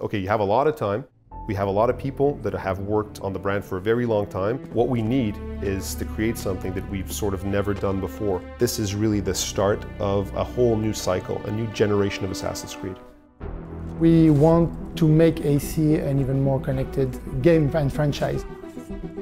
Okay, you have a lot of time. We have a lot of people that have worked on the brand for a very long time. What we need is to create something that we've sort of never done before. This is really the start of a whole new cycle, a new generation of Assassin's Creed. We want to make AC an even more connected game and franchise.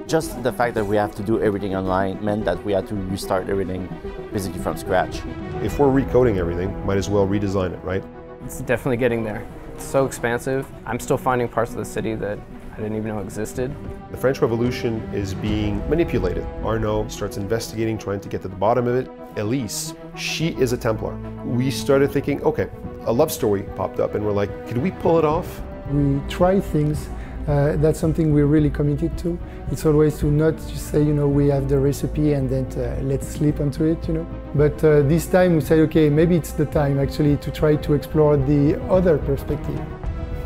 Just the fact that we have to do everything online meant that we had to restart everything basically from scratch. If we're recoding everything, might as well redesign it, right? It's definitely getting there. It's so expansive. I'm still finding parts of the city that I didn't even know existed. The French Revolution is being manipulated. Arnaud starts investigating, trying to get to the bottom of it. Elise, she is a Templar. We started thinking, okay, a love story popped up and we're like, could we pull it off? We try things. That's something we're really committed to. It's always to not just say, we have the recipe and then let's sleep onto it, But this time we say, okay, maybe it's the time actually to try to explore the other perspective.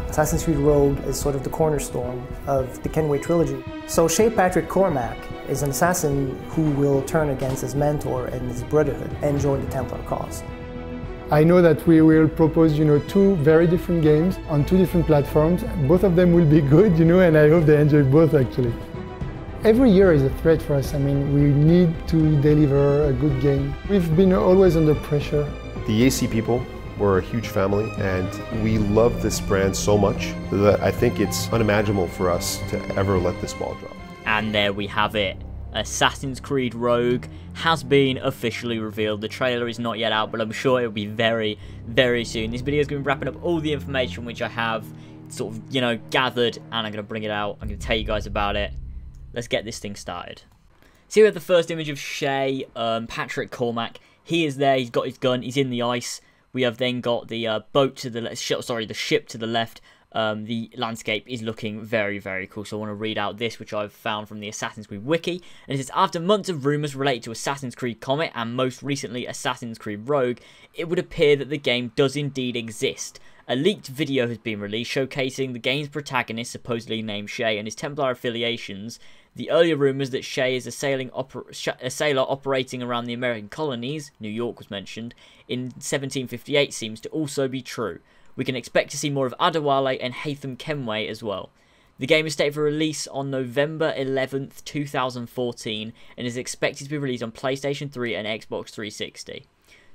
Assassin's Creed Rogue is sort of the cornerstone of the Kenway trilogy. So Shay Patrick Cormac is an assassin who will turn against his mentor and his brotherhood and join the Templar cause. I know that we will propose, two very different games on two different platforms. Both of them will be good, and I hope they enjoy both actually. Every year is a threat for us. I mean, we need to deliver a good game. We've been always under pressure. The AC people were a huge family and we love this brand so much that I think it's unimaginable for us to ever let this ball drop. And there we have it. Assassin's Creed Rogue has been officially revealed. The trailer is not yet out, but I'm sure it'll be very, very soon. This video is going to be wrapping up all the information which I have sort of, gathered, and I'm going to bring it out. I'm going to tell you guys about it. Let's get this thing started. So we have the first image of Shay, Patrick Cormac. He is there. He's got his gun. He's in the ice. We have then got the boat to the left. Sorry, the ship to the left. The landscape is looking very, very cool. So I want to read out this, which I've found from the Assassin's Creed wiki. And it says, after months of rumours related to Assassin's Creed Comet and most recently Assassin's Creed Rogue, it would appear that the game does indeed exist. A leaked video has been released showcasing the game's protagonist, supposedly named Shay, and his Templar affiliations. The earlier rumours that Shay is a sailor operating around the American colonies, New York was mentioned, in 1758 seems to also be true. We can expect to see more of Adewale and Haytham Kenway as well. The game is slated for release on November 11th, 2014 and is expected to be released on PlayStation 3 and Xbox 360.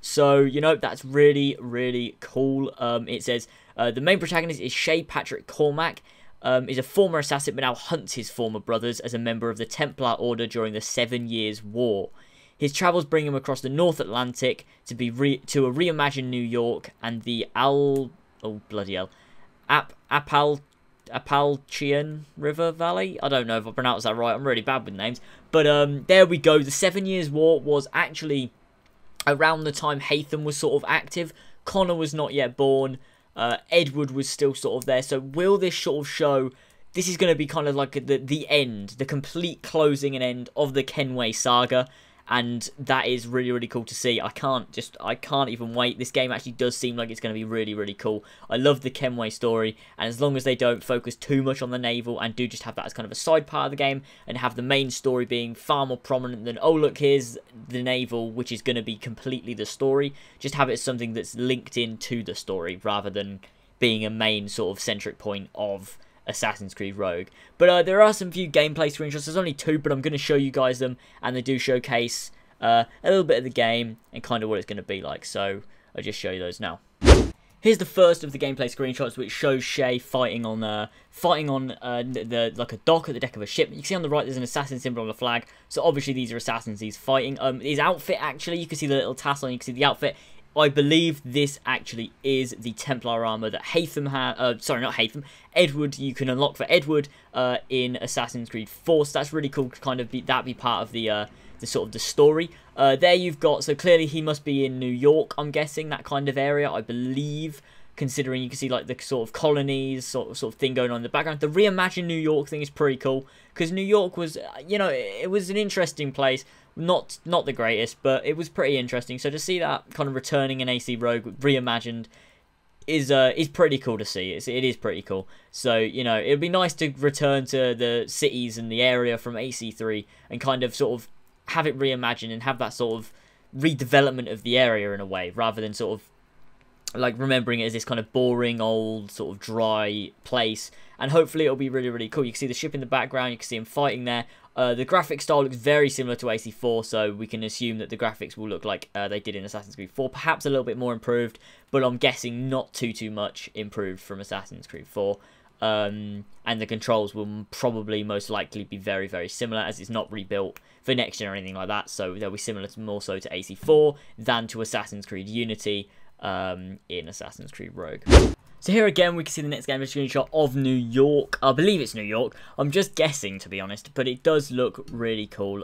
So, that's really, really cool. It says, the main protagonist is Shay Patrick Cormac, is a former assassin but now hunts his former brothers as a member of the Templar Order during the 7 Years' War. His travels bring him across the North Atlantic to a reimagined New York and the Appalachian River Valley. I don't know if I pronounced that right. I'm really bad with names. But there we go. The 7 Years' War was actually around the time Haytham was sort of active. Connor was not yet born. Edward was still sort of there. So will this sort of show... This is going to be kind of like the end, the complete closing and end of the Kenway saga. And that is really, really cool to see. I can't even wait. This game actually does seem like it's going to be really, really cool. I love the Kenway story, and as long as they don't focus too much on the naval and do just have that as kind of a side part of the game and have the main story being far more prominent than, oh look, here's the naval, which is going to be completely the story. Just have it as something that's linked into the story rather than being a main sort of centric point of Assassin's Creed Rogue. But there are some few gameplay screenshots. There's only two, but I'm going to show you guys them, and they do showcase a little bit of the game and kind of what it's going to be like. So I'll just show you those now. Here's the first of the gameplay screenshots, which shows Shay fighting on like a dock at the deck of a ship. You can see on the right there's an assassin symbol on the flag. So obviously these are assassins he's fighting. His outfit, actually, you can see the little tassel and you can see the outfit. I believe this actually is the Templar armor that Haytham had. Sorry, not Haytham. Edward. You can unlock for Edward in Assassin's Creed 4. So that's really cool to kind of be part of the sort of the story. There you've got. So clearly he must be in New York. I'm guessing that kind of area. I believe, considering you can see like the sort of colonies sort of thing going on in the background. The reimagined New York thing is pretty cool because New York was, it was an interesting place. Not the greatest, but it was pretty interesting. So to see that kind of returning in AC Rogue reimagined is pretty cool to see. It is pretty cool. So it'd be nice to return to the cities and the area from AC3 and kind of sort of have it reimagined and have that sort of redevelopment of the area in a way, rather than sort of like remembering it as this kind of boring, old, sort of dry place. And hopefully it'll be really, really cool. You can see the ship in the background. You can see him fighting there. The graphic style looks very similar to AC4, so we can assume that the graphics will look like they did in Assassin's Creed 4. Perhaps a little bit more improved, but I'm guessing not too much improved from Assassin's Creed 4. And the controls will probably most likely be very, very similar, as it's not rebuilt for next gen or anything like that. So they'll be similar to, more so to AC4 than to Assassin's Creed Unity in Assassin's Creed Rogue. So here again, we can see the next game is a screenshot of New York. I believe it's New York. I'm just guessing, to be honest, but it does look really cool.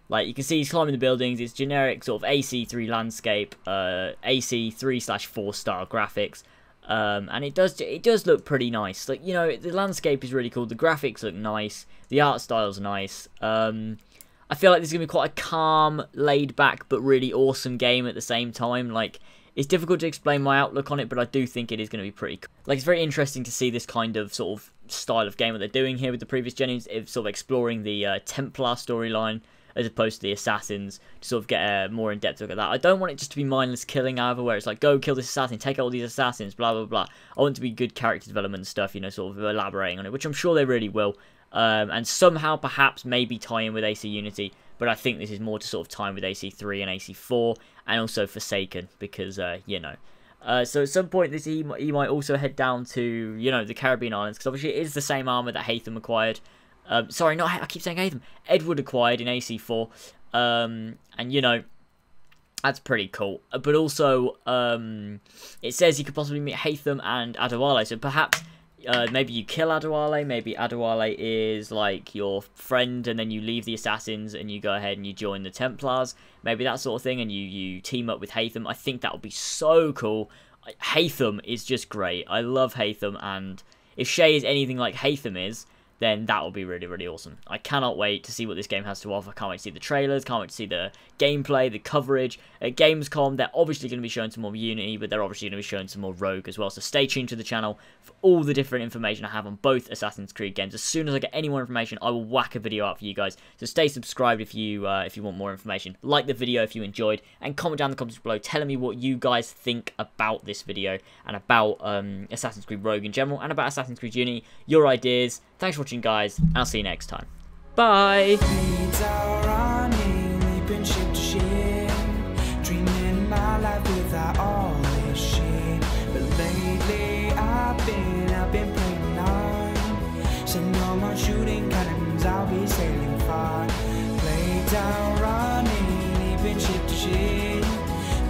Like you can see, he's climbing the buildings. It's generic sort of AC3 landscape, AC3/4 style graphics, and it does look pretty nice. Like, you know, the landscape is really cool. The graphics look nice. The art style's nice. I feel like this is gonna be quite a calm, laid back, but really awesome game at the same time. Like, it's difficult to explain my outlook on it, but I do think it is going to be pretty cool. Like, it's very interesting to see this kind of sort of style of game that they're doing here with the previous gens, sort of exploring the Templar storyline as opposed to the Assassins, to sort of get a more in-depth look at that. I don't want it just to be mindless killing, however, where it's like, go kill this assassin, take out all these assassins, blah, blah, blah. I want it to be good character development stuff, you know, sort of elaborating on it, which I'm sure they really will. And somehow, perhaps, maybe tie in with AC Unity, but I think this is more to sort of tie in with AC3 and AC4, and also Forsaken, because, you know. So at some point, he might also head down to, you know, the Caribbean islands, because obviously it is the same armor that Haytham acquired. Sorry, not I keep saying Haytham. Edward acquired in AC4, and, you know, that's pretty cool. But also, it says you could possibly meet Haytham and Adewale, so perhaps maybe you kill Adewale, maybe Adewale is like your friend, and then you leave the Assassins and you go ahead and you join the Templars, maybe that sort of thing, and you team up with Haytham. I think that would be so cool. Haytham is just great. I love Haytham, and if Shay is anything like Haytham is, then that will be really, really awesome. I cannot wait to see what this game has to offer. Can't wait to see the trailers, can't wait to see the gameplay, the coverage. At Gamescom, they're obviously going to be showing some more Unity, but they're obviously going to be showing some more Rogue as well. So stay tuned to the channel for all the different information I have on both Assassin's Creed games. As soon as I get any more information, I will whack a video out for you guys. So stay subscribed if you want more information. Like the video if you enjoyed, and comment down in the comments below telling me what you guys think about this video, and about Assassin's Creed Rogue in general, and about Assassin's Creed Unity, your ideas. Thanks for watching, guys, and I'll see you next time. Bye! I've been playing on. So no more shooting cannons, I'll be sailing far. Blades are running, leaping ship to ship.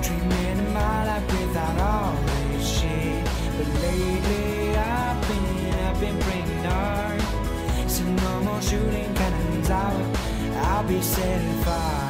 Dreaming of my life without all this shit. But lately I've been praying hard. So no more shooting cannons, I'll be sailing far.